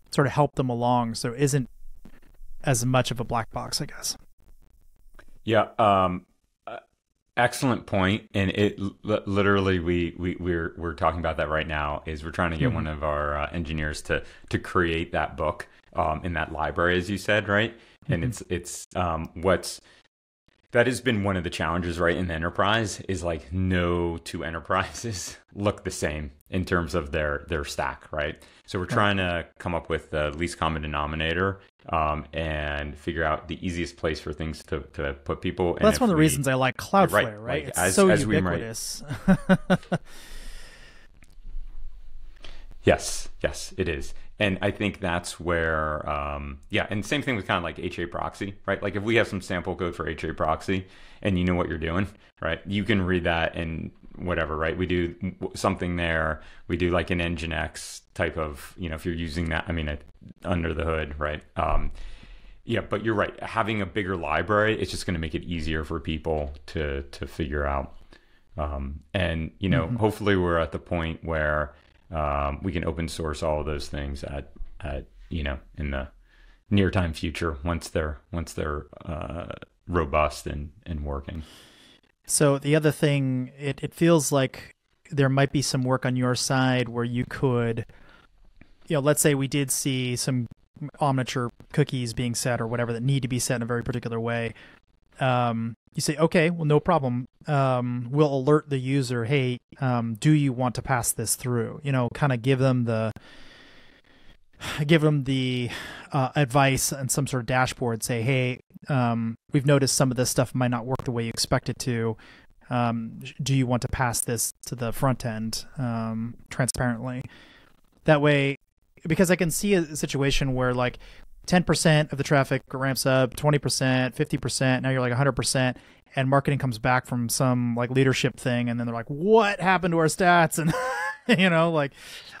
sort of help them along so it isn't as much of a black box, I guess. Yeah. Excellent point. And it literally, we're talking about that right now. Is we're trying to get one of our engineers to create that book in that library, as you said, right? And it's that has been one of the challenges, right, in the enterprise, is like no two enterprises look the same in terms of their stack, right? So we're trying to come up with the least common denominator and figure out the easiest place for things to put people. Well, that's one of the reasons I like Cloudflare, right? Like, it's so ubiquitous. Yes, it is. And I think that's where, and same thing with kind of like HA proxy, right? Like, if we have some sample code for HA proxy and you know what you're doing, right? You can read that and whatever, right? We do something there. We do like an Nginx type of, if you're using that, under the hood, right? But you're right. Having a bigger library, it's just going to make it easier for people to figure out. Hopefully we're at the point where we can open source all of those things at in the near time future once they're robust and working. So the other thing, it feels like there might be some work on your side where you could, let's say we did see some Omniture cookies being set or whatever that need to be set in a very particular way. You say, okay, well, no problem. We'll alert the user, hey, do you want to pass this through? Kind of give them the advice and some sort of dashboard. Say, hey, we've noticed some of this stuff might not work the way you expect it to. Do you want to pass this to the front end transparently? That way, because I can see a situation where like 10% of the traffic ramps up, 20%, 50%, now you're like 100%, and marketing comes back from some like leadership thing, and then they're like, what happened to our stats? And, like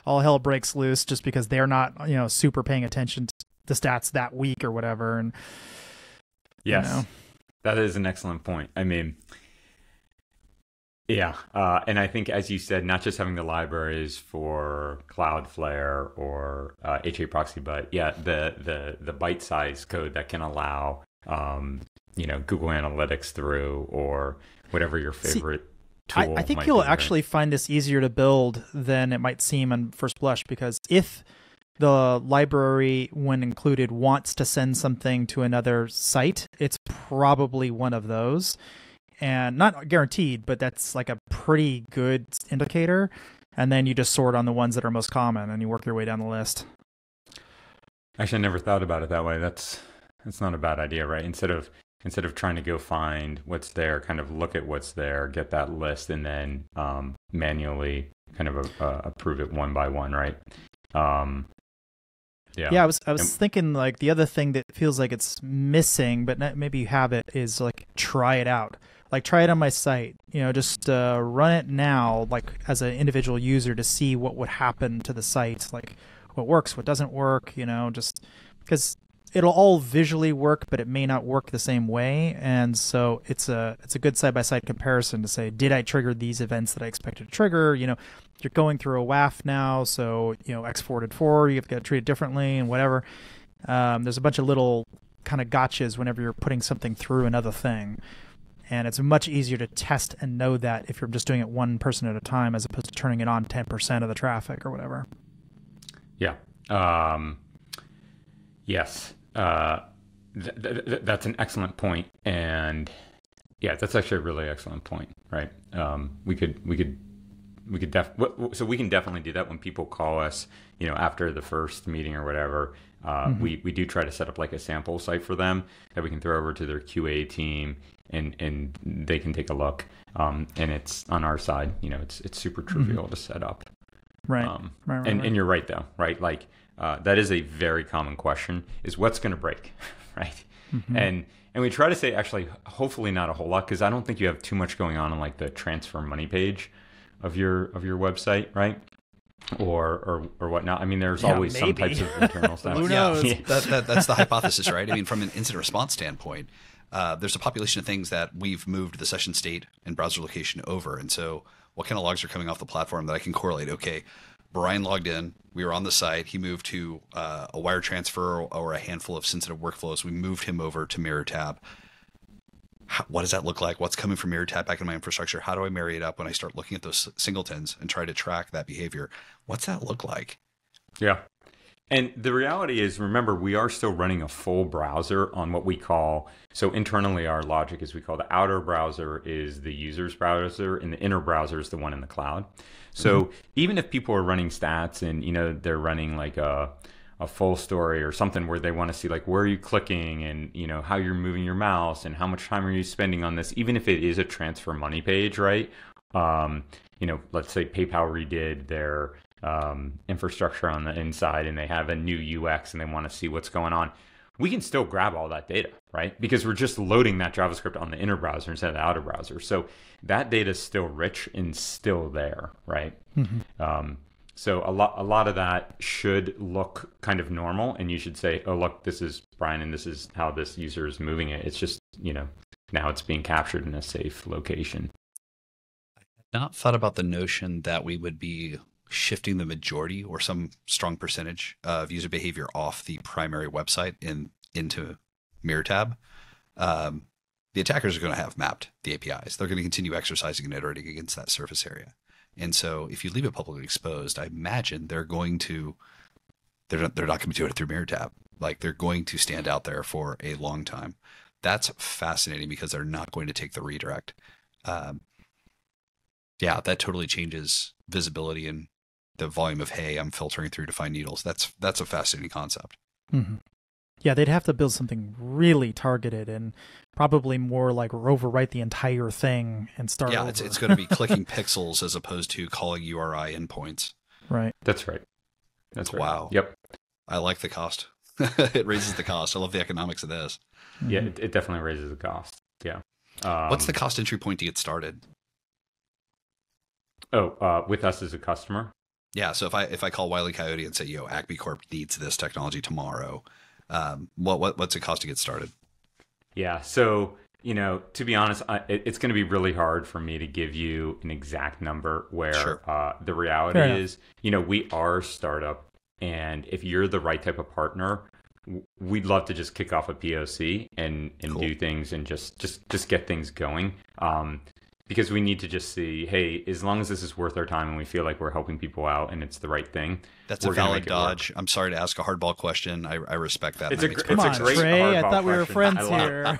all hell breaks loose just because they're not, super paying attention to the stats that week or whatever. And yes, that is an excellent point. And I think, as you said, not just having the libraries for Cloudflare or HA proxy, but the bite-sized code that can allow Google Analytics through, or whatever your favorite tool. I think you'll actually find this easier to build than it might seem on first blush, because if the library, when included, wants to send something to another site, it's probably one of those. And not guaranteed, but that's like a pretty good indicator. And then you just sort on the ones that are most common and you work your way down the list. Actually, I never thought about it that way. That's not a bad idea, right? Instead of trying to go find what's there, kind of look at what's there, get that list, and then manually kind of approve it one by one, right? Yeah, I was thinking like the other thing that feels like it's missing, but maybe you have it, is like try it out. Like, try it on my site, just run it now, like as an individual user, to see what would happen to the site, like what works, what doesn't work, just because it'll all visually work, but it may not work the same way. And so it's a good side-by-side comparison to say, did I trigger these events that I expected to trigger? You're going through a WAF now, so exported for, you have to treat it differently and whatever. There's a bunch of little kind of gotchas whenever you're putting something through another thing. And it's much easier to test and know that if you're just doing it one person at a time as opposed to turning it on 10% of the traffic or whatever. Yeah. Yes. That's an excellent point. And yeah, that's actually a really excellent point, right? So we can definitely do that when people call us, after the first meeting or whatever. We do try to set up like a sample site for them that we can throw over to their QA team and they can take a look. And it's on our side, it's super trivial to set up. Right. And you're right though, right? Like, that is a very common question, is what's going to break, right? And we try to say, actually, hopefully not a whole lot, because I don't think you have too much going on like the transfer money page of your website, right? Or whatnot. I mean, there's always some types of internal stuff. Who knows? Yeah, that's the hypothesis, right? I mean, from an incident response standpoint, there's a population of things that we've moved the session state and browser location over. And so what kind of logs are coming off the platform that I can correlate? Okay, Brian logged in. We were on the site. He moved to a wire transfer or a handful of sensitive workflows. We moved him over to MirrorTab. What does that look like? What's coming from MirrorTab back in my infrastructure? How do I marry it up when I start looking at those singletons and try to track that behavior? What's that look like? Yeah. And the reality is, remember, we are still running a full browser on what we call, so internally our logic is we call the outer browser is the user's browser and the inner browser is the one in the cloud. So even if people are running stats and, they're running like a full story or something where they want to see like where are you clicking and, how you're moving your mouse and how much time are you spending on this, even if it is a transfer money page, right? Let's say PayPal redid their infrastructure on the inside and they have a new UX and they want to see what's going on. We can still grab all that data, right? Because we're just loading that JavaScript on the inner browser instead of the outer browser. So that data is still rich and still there, right? So a lot of that should look kind of normal, and you should say, oh, look, this is Brian, and this is how this user is moving it. It's just, now it's being captured in a safe location. I had not thought about the notion that we would be shifting the majority or some strong percentage of user behavior off the primary website into MirrorTab. The attackers are going to have mapped the APIs. They're going to continue exercising and iterating against that surface area. And so if you leave it publicly exposed, I imagine they're not going to be doing it through MirrorTab. Like, they're going to stand out there for a long time. That's fascinating because they're not going to take the redirect. That totally changes visibility and the volume of hay I'm filtering through to find needles. That's a fascinating concept. Yeah, they'd have to build something really targeted and probably more like overwrite the entire thing and start over. It's going to be clicking pixels as opposed to calling URI endpoints. Right. That's right. That's right. Wow. Yep. I like the cost. It raises the cost. I love the economics of this. Yeah, it definitely raises the cost. Yeah. What's the cost entry point to get started? With us as a customer? Yeah. So if I call Wile E. Coyote and say, Acme Corp needs this technology tomorrow, what's it cost to get started? Yeah. So, to be honest, it's going to be really hard for me to give you an exact number where the reality is, we are a startup. And if you're the right type of partner, we'd love to just kick off a POC and cool. do things and just get things going. Because we need to just see, hey, as long as this is worth our time and we feel like we're helping people out and it's the right thing. That's a valid dodge. I'm sorry to ask a hardball question. I respect that. Come on, Trey. I thought we were friends here.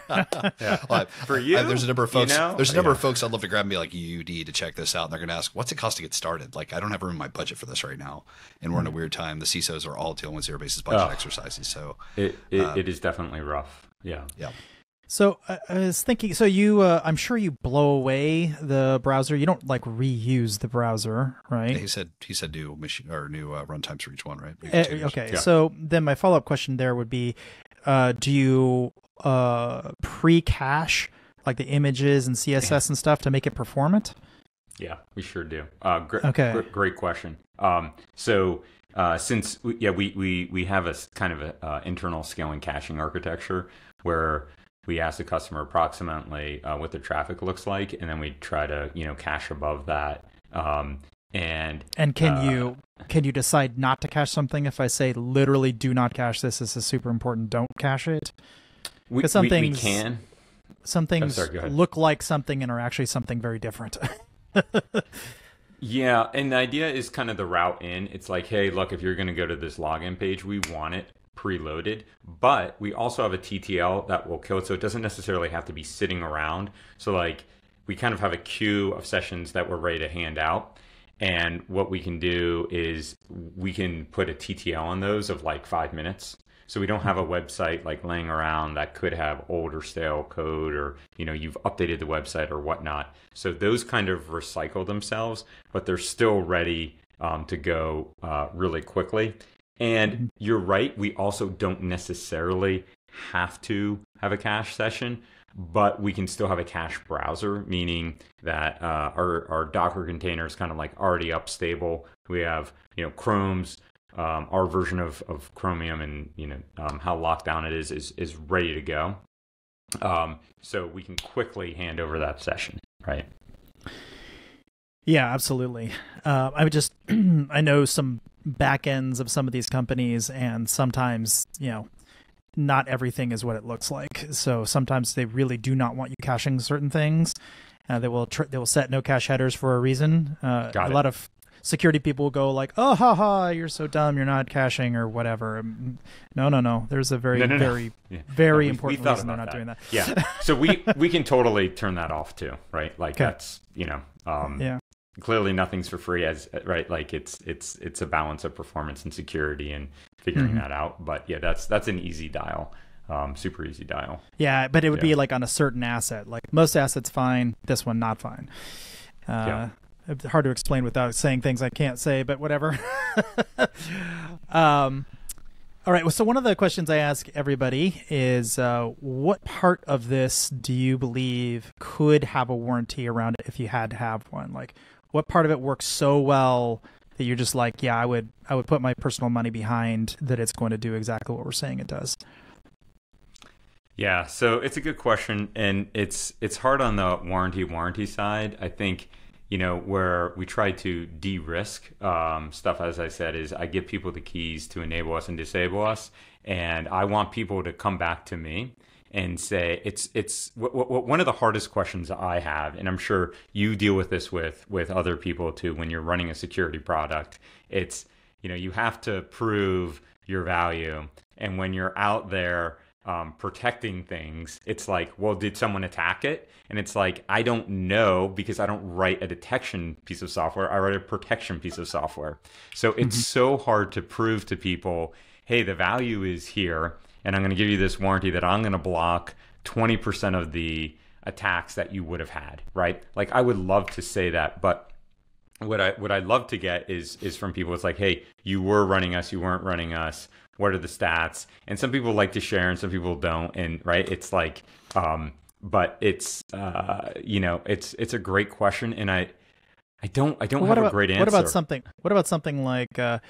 For you, there's a number of folks. There's a number of folks I'd love to grab and be like, you need to check this out. And they're going to ask, what's it cost to get started? Like, I don't have room in my budget for this right now. And we're in a weird time. The CISOs are all dealing with zero-basis budget exercises. So it is definitely rough. Yeah. Yeah. So I was thinking, so you, I'm sure you blow away the browser. You don't like reuse the browser, right? Yeah, he said new machine or new runtimes for each one, right? Okay. Yeah. So then my follow-up question there would be, do you pre-cache like the images and CSS and stuff to make it performant? Yeah, we sure do. Okay. Great question. So since we have a kind of a internal scaling caching architecture where we ask the customer approximately what their traffic looks like, and then we try to cache above that. And can you decide not to cache something if I say literally do not cache this? This is super important. Don't cache it. We can. Some things look like something and are actually something very different. Yeah, and the idea is kind of the route in. It's like, hey, look, if you're going to go to this login page, we want it preloaded, but we also have a TTL that will kill it, so it doesn't necessarily have to be sitting around. So like we kind of have a queue of sessions that we're ready to hand out, and what we can do is we can put a TTL on those of like 5 minutes. So we don't have a website like laying around that could have old or stale code, or you've updated the website or whatnot. So those kind of recycle themselves, but they're still ready to go really quickly. And you're right, we also don't necessarily have to have a cache session, but we can still have a cache browser, meaning that our Docker container is kind of like already up stable. We have Chrome's our version of Chromium, and how locked down it is ready to go. So we can quickly hand over that session, right? Yeah, absolutely. I know some back ends of some of these companies, and sometimes not everything is what it looks like. So sometimes they really do not want you caching certain things. They will set no cache headers for a reason. A lot of security people will go like, "Oh, haha, you're so dumb, you're not caching," or whatever. No. There's a very important reason they're not doing that. Yeah. So we can totally turn that off too, right? Like that's yeah. Clearly nothing's for free, right? Like it's a balance of performance and security and figuring that out. But yeah, that's an easy dial. Super easy dial. Yeah, but it would be like on a certain asset. Like most assets fine, this one not fine. It's hard to explain without saying things I can't say, but whatever. All right. So one of the questions I ask everybody is, what part of this do you believe could have a warranty around it if you had to have one? Like, what part of it works so well that you're just like, yeah, I would put my personal money behind that it's going to do exactly what we're saying it does? Yeah. So it's a good question, and it's hard on the warranty side. I think where we try to de-risk stuff, as I said, is I give people the keys to enable us and disable us. And I want people to come back to me and say, it's one of the hardest questions I have, and I'm sure you deal with this with other people too, when you're running a security product. It's, you have to prove your value. And when you're out there protecting things, it's like, well, did someone attack it? And it's like, I don't know, because I don't write a detection piece of software. I write a protection piece of software. So it's so hard to prove to people, hey, the value is here, and I'm going to give you this warranty that I'm going to block 20% of the attacks that you would have had, right? Like, I would love to say that, but what I'd love to get is from people, it's like, hey, you were running us, you weren't running us. What are the stats? And some people like to share and some people don't. And right, it's like, but it's it's a great question, and I don't have a great answer. What about something like uptime,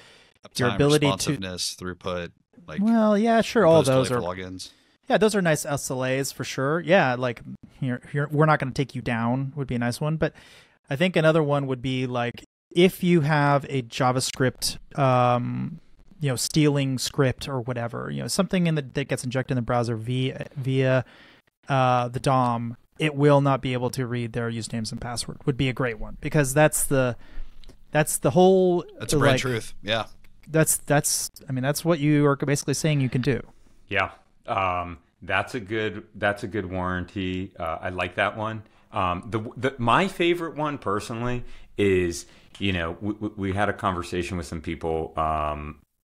your ability responsiveness, throughput? Like, well, yeah, sure, all those are logins. Yeah, those are nice SLAs for sure. Yeah, like here we're not going to take you down would be a nice one, but I think another one would be like if you have a JavaScript stealing script or whatever, something that gets injected in the browser via the DOM, it will not be able to read their usernames and password. Would be a great one, because that's the whole. That's a brand truth. Yeah. That's what you are basically saying you can do. Yeah. That's a good warranty. I like that one. My favorite one personally is, we had a conversation with some people,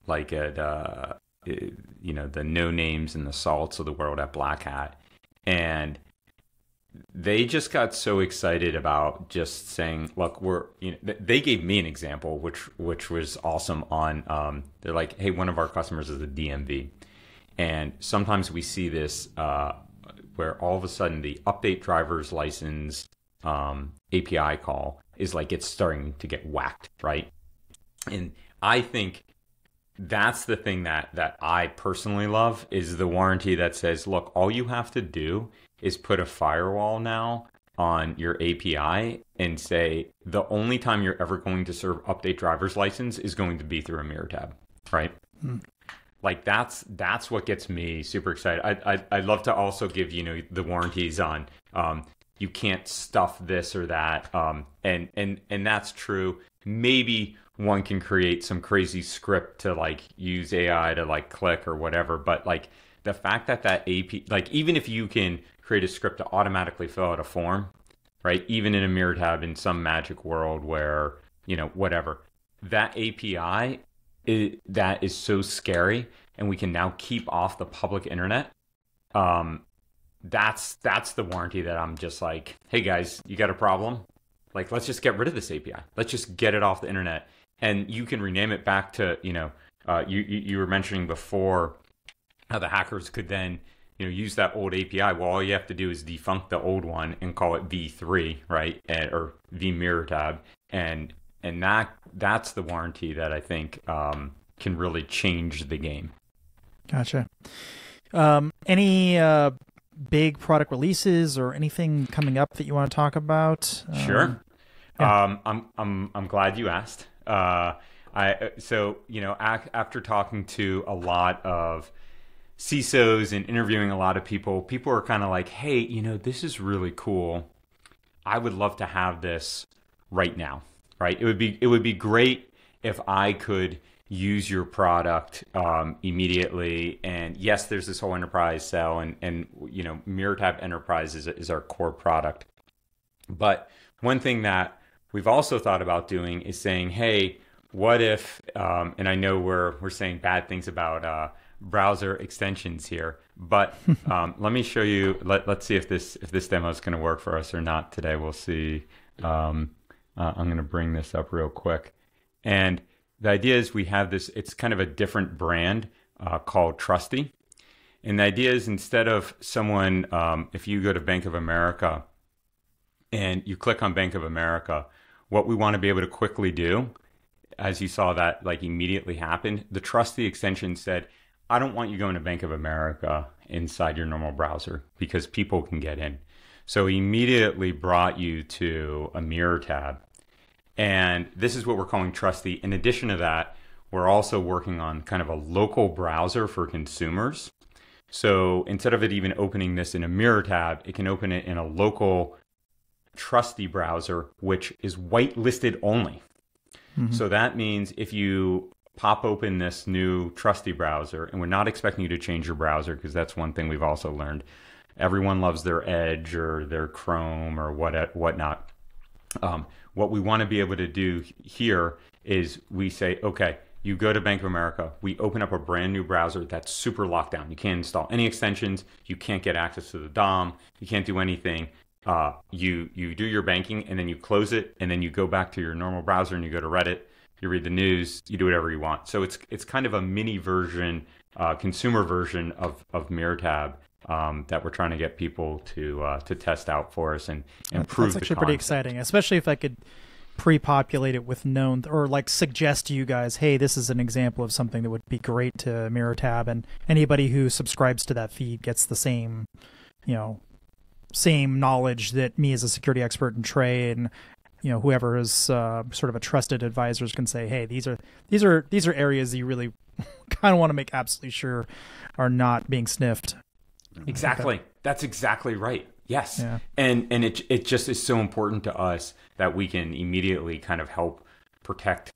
like at the No Names and the Salts of the world at Black Hat, and they just got so excited about just saying, look, they gave me an example which was awesome. On they're like, hey, one of our customers is a DMV, and sometimes we see this where all of a sudden the update driver's license API call is like it's starting to get whacked, right? And I think that's the thing that I personally love is the warranty that says, look, all you have to do is put a firewall now on your API and say the only time you're ever going to serve update driver's license is going to be through a MirrorTab, right? Like that's what gets me super excited. I'd love to also give the warranties on you can't stuff this or that, and that's true. Maybe one can create some crazy script to like use AI to like click or whatever, but like the fact that AP, like even if you can create a script to automatically fill out a form, right? Even in a MirrorTab in some magic world where, whatever, that API that is so scary and we can now keep off the public internet. That's the warranty that I'm just like, hey guys, you got a problem? Like, let's just get rid of this API. Let's just get it off the internet. And you can rename it back to, you were mentioning before how the hackers could then, use that old API. Well, all you have to do is defunct the old one and call it V3, right? Or vMirrorTab. And that's the warranty that I think can really change the game. Gotcha. Any big product releases or anything coming up that you want to talk about? Sure. Yeah. I'm glad you asked. After talking to a lot of CISOs and interviewing a lot of people are kind of like, hey, this is really cool. I would love to have this right now, right? It would be great if I could use your product immediately. And yes, there's this whole enterprise sell, and MirrorTab Enterprise is our core product. But one thing that we've also thought about doing is saying, hey, what if? And I know we're saying bad things about browser extensions here, but let me show you. Let's see if this demo is going to work for us or not today. We'll see. I'm going to bring this up real quick, and the idea is we have this. It's kind of a different brand called Trusty, and the idea is instead of someone, if you go to Bank of America and you click on Bank of America, what we want to be able to quickly do, as you saw that like immediately happen, the Trusty extension said, I don't want you going to Bank of America inside your normal browser because people can get in. So immediately brought you to a MirrorTab. And this is what we're calling Trusty. In addition to that, we're also working on kind of a local browser for consumers. So instead of it even opening this in a MirrorTab, it can open it in a local Trusty browser, which is whitelisted only. Mm-hmm. So that means if you pop open this new Trusty browser, and we're not expecting you to change your browser because that's one thing we've also learned. Everyone loves their Edge or their Chrome or whatnot. What we want to be able to do here is we say, okay, you go to Bank of America, we open up a brand new browser that's super locked down. You can't install any extensions, you can't get access to the DOM, you can't do anything. You do your banking and then you close it and then you go back to your normal browser and you go to Reddit, you read the news, you do whatever you want. So it's kind of a mini version, consumer version of MirrorTab that we're trying to get people to test out for us and improve. That's actually pretty exciting, especially if I could pre-populate it with known or like suggest to you guys, hey, this is an example of something that would be great to MirrorTab, and anybody who subscribes to that feed gets the same, same knowledge that me as a security expert and Trey and whoever is sort of a trusted advisors can say, hey, these are areas that you really kind of want to make absolutely sure are not being sniffed. Exactly. That's exactly right. Yes. Yeah. And it just is so important to us that we can immediately kind of help protect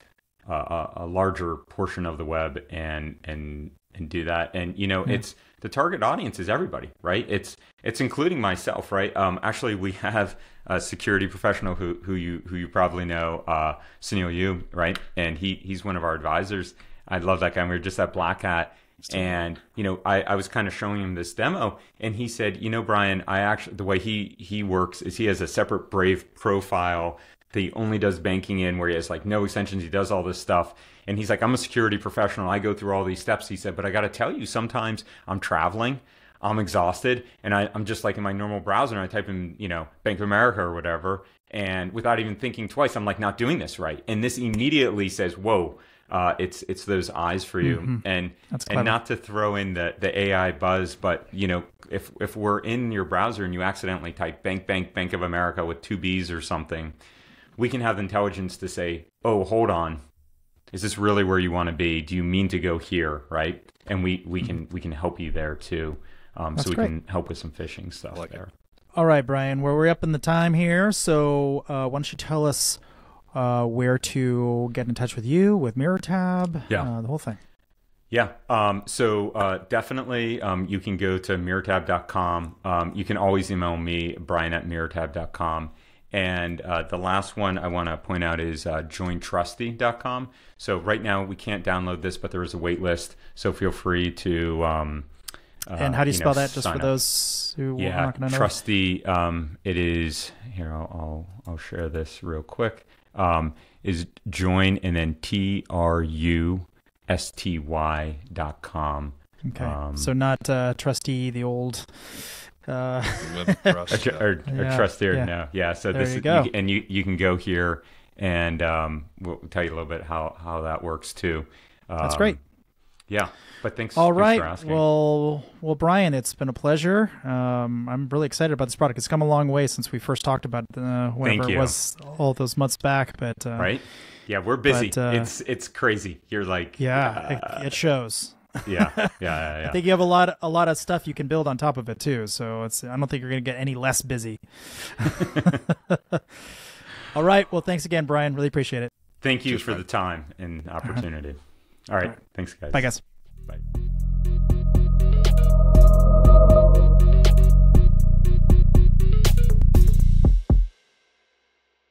a larger portion of the web and do that. And it's the target audience is everybody, right? It's including myself, right? Actually, we have a security professional who you probably know, Sunil Yu, right? And he's one of our advisors. I love that guy. We were just at Black Hat. And, I was kind of showing him this demo and he said, Brian, the way he works is he has a separate Brave profile that he only does banking in where he has like no extensions. He does all this stuff. And he's like, I'm a security professional. I go through all these steps. He said, but I got to tell you, sometimes I'm traveling, I'm exhausted, and I'm just like in my normal browser and I type in, Bank of America or whatever. And without even thinking twice, I'm like not doing this right. And this immediately says, whoa, It's those eyes for you, and not to throw in the AI buzz, but if we're in your browser and you accidentally type Bank of America with 2 B's or something, we can have the intelligence to say, oh, hold on, is this really where you want to be? Do you mean to go here, right? And we can help you there too. So we can help with some phishing stuff there. All right, Brian, we're up in the time here, so why don't you tell us where to get in touch with you, with MirrorTab, the whole thing. Yeah. So definitely you can go to MirrorTab.com. You can always email me, Brian@MirrorTab.com. And the last one I want to point out is JoinTrusty.com. So right now we can't download this, but there is a wait list. So feel free to and how do you spell that, just for those who are not going to know? Trusty. It is here. I'll share this real quick. Is join and then TRUSTY.com. Okay, so not Trusty, the old Trusty no. Yeah. So there this you go. And you can go here and we'll tell you a little bit how that works too. That's great. Yeah. But thanks. All right. For asking. Well, Brian, it's been a pleasure. I'm really excited about this product. It's come a long way since we first talked about it, whenever it was all those months back. But right. Yeah, we're busy. It's crazy. You're like it shows. Yeah. I think you have a lot of stuff you can build on top of it too. So I don't think you're going to get any less busy. All right. Well, thanks again, Brian. Really appreciate it. Thank you for the time and opportunity. All right. Thanks, guys. Bye, guys.